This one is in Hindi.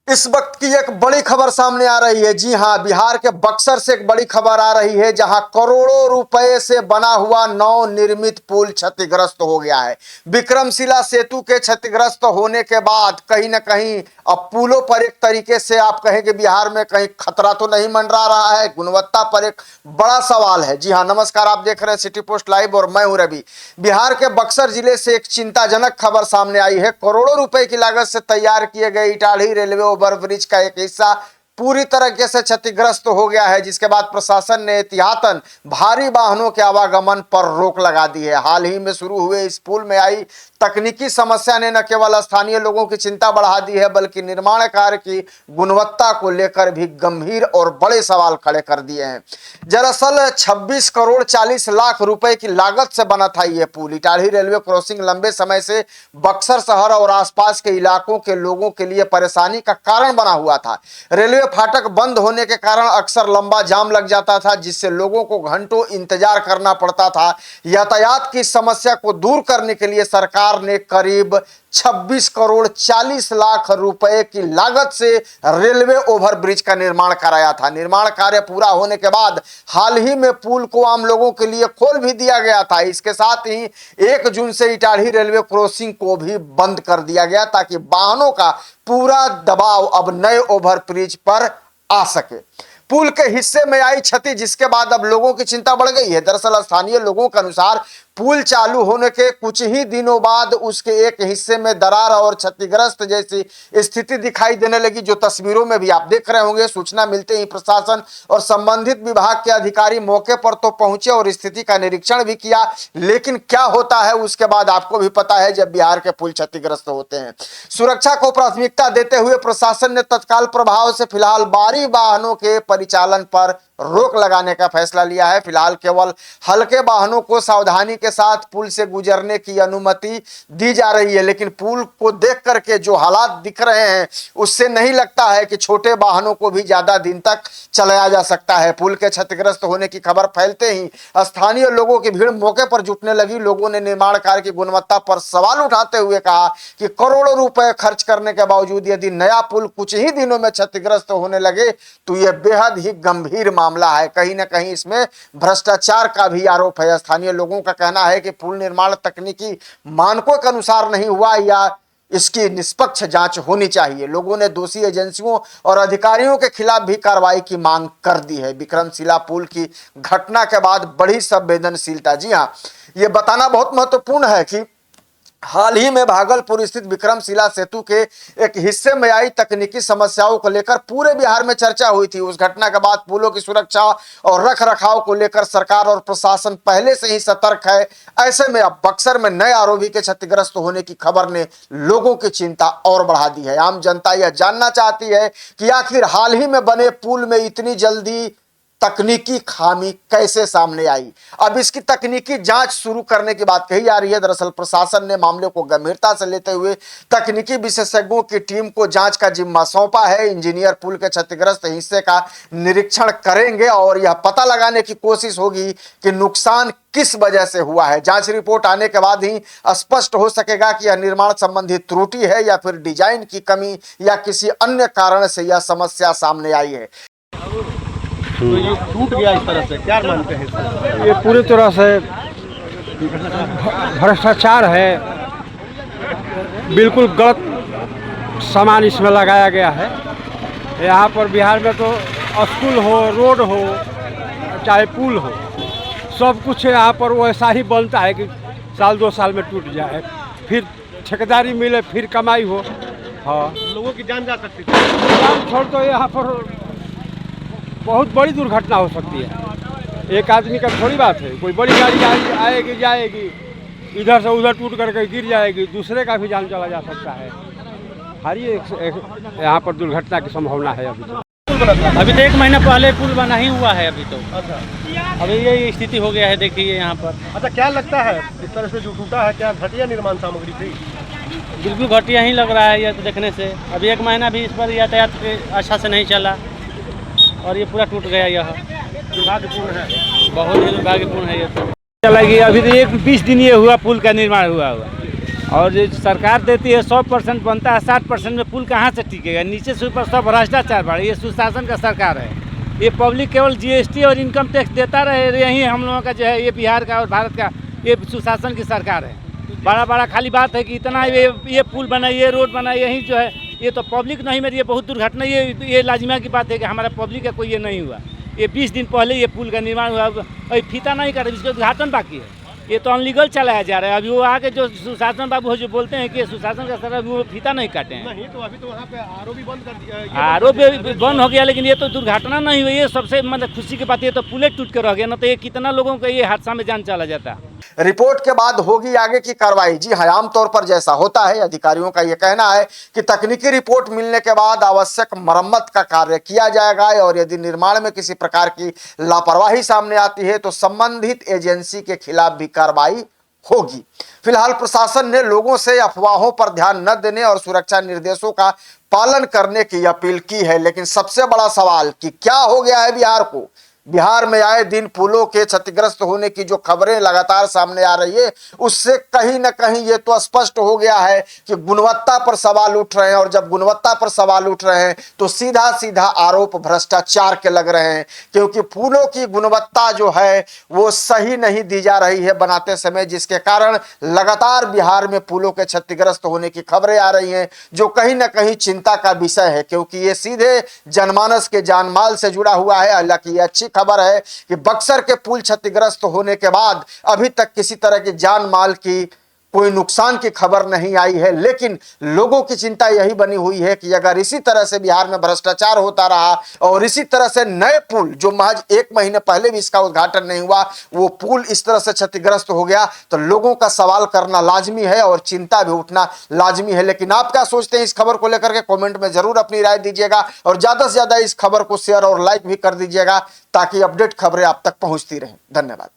इस वक्त की एक बड़ी खबर सामने आ रही है। जी हां, बिहार के बक्सर से एक बड़ी खबर आ रही है, जहां करोड़ों रुपए से बना हुआ नवनिर्मित पुल क्षतिग्रस्त हो गया है। विक्रमशिला सेतु के क्षतिग्रस्त होने के बाद कहीं ना कहीं अब पुलों पर एक तरीके से आप कहें कि बिहार में कहीं खतरा तो नहीं मंडरा रहा है, गुणवत्ता पर एक बड़ा सवाल है। जी हां, नमस्कार, आप देख रहे हैं सिटी पोस्ट लाइव और मैं हूं रवि। बिहार के बक्सर जिले से एक चिंताजनक खबर सामने आई है। करोड़ों रुपए की लागत से तैयार किए गए इटाढ़ी रेलवे ओवरब्रिज का एक हिस्सा पूरी तरीके से क्षतिग्रस्त हो गया है, जिसके बाद प्रशासन ने एहतियातन भारी वाहनों के आवागमन पर रोक लगा दी है। हाल ही में शुरू हुए इस पुल में आई तकनीकी समस्या ने न केवल स्थानीय लोगों की चिंता बढ़ा दी है, बल्कि निर्माण कार्य की गुणवत्ता को लेकर भी गंभीर और बड़े सवाल खड़े कर दिए हैं। दरअसल 26 करोड़ 40 लाख रुपए की लागत से बना था यह पुल। इटाढ़ी रेलवे क्रॉसिंग लंबे समय से बक्सर शहर और आसपास के इलाकों के लोगों के लिए परेशानी का कारण बना हुआ था। रेलवे फाटक बंद होने के कारण अक्सर लंबा जाम लग जाता था, जिससे लोगों को घंटों इंतजार करना पड़ता था। यातायात की समस्या को दूर करने के लिए सरकार ने करीब 26 करोड़ 40 लाख रुपए की लागत से रेलवे ओवरब्रिज का निर्माण कराया था। निर्माण कार्य पूरा होने के बाद हाल ही में पुल को आम लोगों के लिए खोल भी दिया गया था। इसके साथ ही 1 जून से इटाढ़ी रेलवे क्रॉसिंग को भी बंद कर दिया गया, ताकि वाहनों का पूरा दबाव अब नए ओवरब्रिज पर आ सके। पुल के हिस्से में आई क्षति, जिसके बाद अब लोगों की चिंता बढ़ गई है। दरअसल स्थानीय लोगों के अनुसार पुल चालू होने के कुछ ही दिनों बाद उसके एक हिस्से में दरार और क्षतिग्रस्त जैसी स्थिति दिखाई देने लगी, जो तस्वीरों में भी आप देख रहे होंगे। सूचना मिलते ही प्रशासन और संबंधित विभाग के अधिकारी मौके पर तो पहुंचे और स्थिति का निरीक्षण भी किया, लेकिन क्या होता है उसके बाद आपको भी पता है जब बिहार के पुल क्षतिग्रस्त होते हैं। सुरक्षा को प्राथमिकता देते हुए प्रशासन ने तत्काल प्रभाव से फिलहाल भारी वाहनों के परिचालन पर रोक लगाने का फैसला लिया है। फिलहाल केवल हल्के वाहनों को सावधानी के साथ पुल से गुजरने की अनुमति दी जा रही है, लेकिन पुल को देख करके जो हालात दिख रहे हैं उससे नहीं लगता है कि छोटे वाहनों को भी ज्यादा दिन तक चलाया जा सकता है। पुल के क्षतिग्रस्त होने की खबर फैलते ही स्थानीय लोगों की भीड़ मौके पर जुटने लगी। लोगों ने निर्माण कार्य की गुणवत्ता पर सवाल उठाते हुए कहा कि करोड़ों रुपए खर्च करने के बावजूद यदि नया पुल कुछ ही दिनों में क्षतिग्रस्त होने लगे तो यह बेहद ही गंभीर मामला है। कहीं ना कहीं इसमें भ्रष्टाचार का भी आरोप है। स्थानीय लोगों का कहना है कि पुल निर्माण तकनीकी मानकों के अनुसार नहीं हुआ या इसकी निष्पक्ष जांच होनी चाहिए। लोगों ने दोषी एजेंसियों और अधिकारियों के खिलाफ भी कार्रवाई की मांग कर दी है। विक्रमशिला पुल की घटना के बाद बड़ी संवेदनशीलता। जी हां, यह बताना बहुत महत्वपूर्ण है कि हाल ही में भागलपुर स्थित विक्रमशिला सेतु के एक हिस्से में आई तकनीकी समस्याओं को लेकर पूरे बिहार में चर्चा हुई थी। उस घटना के बाद पुलों की सुरक्षा और रखरखाव को लेकर सरकार और प्रशासन पहले से ही सतर्क है। ऐसे में अब बक्सर में नए आरओबी के क्षतिग्रस्त होने की खबर ने लोगों की चिंता और बढ़ा दी है। आम जनता यह जानना चाहती है कि आखिर हाल ही में बने पुल में इतनी जल्दी तकनीकी खामी कैसे सामने आई। अब इसकी तकनीकी जांच शुरू करने की बात कही जा रही है। दरअसल प्रशासन ने मामले को गंभीरता से लेते हुए तकनीकी विशेषज्ञों की टीम को जांच का जिम्मा सौंपा है। इंजीनियर पुल के क्षतिग्रस्त हिस्से का निरीक्षण करेंगे और यह पता लगाने की कोशिश होगी कि नुकसान किस वजह से हुआ है। जांच रिपोर्ट आने के बाद ही स्पष्ट हो सकेगा कि यह निर्माण संबंधी त्रुटि है या फिर डिजाइन की कमी या किसी अन्य कारण से यह समस्या सामने आई है। तो ये टूट गया इस तरह से, क्या मानते हैं सर? ये पूरी तरह से भ्रष्टाचार है, बिल्कुल गलत सामान इसमें लगाया गया है। यहाँ पर बिहार में तो स्कूल हो, रोड हो, चाहे पुल हो, सब कुछ यहाँ पर वैसा ही बनता है कि साल 2 साल में टूट जाए, फिर ठेकेदारी मिले, फिर कमाई हो। हाँ, लोगों की जान जा सकती थी। जान छोड़ तो यहाँ पर बहुत बड़ी दुर्घटना हो सकती है। एक आदमी का थोड़ी बात है, कोई बड़ी गाड़ी आएगी जाएगी, इधर से उधर टूट करके गिर जाएगी, दूसरे का भी जान चला जा सकता है। हर यहाँ पर दुर्घटना की संभावना है। अभी तो 1 महीना पहले पुल बना ही हुआ है। अभी तो अभी यही स्थिति हो गया है, देखिए यहाँ पर। अच्छा, क्या लगता है इस तरह से जो टूटा है, क्या घटिया निर्माण सामग्री थी? बिल्कुल घटिया ही लग रहा है ये तो देखने से। अभी 1 महीना भी इस पर यातायात अच्छा से नहीं चला और ये पूरा टूट गया। यह दुर्भाग्यपूर्ण है, बहुत ही दुर्भाग्यपूर्ण है। ये तो चलेगी। अभी तो 20 दिन ये हुआ पुल का निर्माण हुआ। और जो सरकार देती है 100% बनता है, 60% में पुल कहाँ से टिकेगा? नीचे से ऊपर सब भ्रष्टाचार बढ़, ये सुशासन का सरकार है। ये पब्लिक केवल जीएसटी और इनकम टैक्स देता रहे, यही हम लोगों का जो है ये बिहार का और भारत का ये सुशासन की सरकार है। बड़ा बड़ा खाली बात है कि इतना ये पुल बना, ये रोड बना, यही जो है ये तो पब्लिक नहीं मेरी, ये बहुत दुर्घटना, ये लाजिमा की बात है कि हमारा पब्लिक का कोई ये नहीं हुआ। ये 20 दिन पहले ये पुल का निर्माण हुआ, अभी फीता नहीं कर, इसका उद्घाटन बाकी है। ये तो अनलीगल चलाया जा रहा है। अभी वो आके जो सुशासन बाबू जो बोलते हैं कि सुशासन का सर वो फीता नहीं काटे हैं। नहीं तो अभी तो वहाँ पे आरओ भी बंद कर दिया, आरओ भी बंद हो गया, लेकिन ये तो दुर्घटना नहीं हुई। ये सबसे मतलब खुशी की बात, ये तो पुले टूट के रह गया, ना तो ये कितना लोगों का ये हादसा में जान चला जाता। रिपोर्ट के बाद होगी आगे की कार्रवाई। जी हाँ, आमतौर पर जैसा होता है, अधिकारियों का यह कहना है कि तकनीकी रिपोर्ट मिलने के बाद आवश्यक मरम्मत का कार्य किया जाएगा और यदि निर्माण में किसी प्रकार की लापरवाही सामने आती है तो संबंधित एजेंसी के खिलाफ भी कार्रवाई होगी। फिलहाल प्रशासन ने लोगों से अफवाहों पर ध्यान न देने और सुरक्षा निर्देशों का पालन करने की अपील की है। लेकिन सबसे बड़ा सवाल कि क्या हो गया है बिहार को? बिहार में आए दिन पुलों के क्षतिग्रस्त होने की जो खबरें लगातार सामने आ रही है, उससे कहीं ना कहीं ये तो स्पष्ट हो गया है कि गुणवत्ता पर सवाल उठ रहे हैं। और जब गुणवत्ता पर सवाल उठ रहे हैं तो सीधा सीधा आरोप भ्रष्टाचार के लग रहे हैं, क्योंकि पुलों की गुणवत्ता जो है वो सही नहीं दी जा रही है बनाते समय, जिसके कारण लगातार बिहार में पुलों के क्षतिग्रस्त होने की खबरें आ रही हैं, जो कहीं ना कहीं चिंता का विषय है, क्योंकि ये सीधे जनमानस के जानमाल से जुड़ा हुआ है। हालांकि ये अच्छी खबर है कि बक्सर के पुल क्षतिग्रस्त होने के बाद अभी तक किसी तरह की जान माल की कोई नुकसान की खबर नहीं आई है, लेकिन लोगों की चिंता यही बनी हुई है कि अगर इसी तरह से बिहार में भ्रष्टाचार होता रहा और इसी तरह से नए पुल जो महज 1 महीने पहले भी इसका उद्घाटन नहीं हुआ, वो पुल इस तरह से क्षतिग्रस्त हो गया, तो लोगों का सवाल करना लाजमी है और चिंता भी उठना लाजमी है। लेकिन आप क्या सोचते हैं इस खबर को लेकर के कमेंट में जरूर अपनी राय दीजिएगा और ज्यादा से ज्यादा इस खबर को शेयर और लाइक भी कर दीजिएगा ताकि अपडेट खबरें आप तक पहुंचती रहें। धन्यवाद।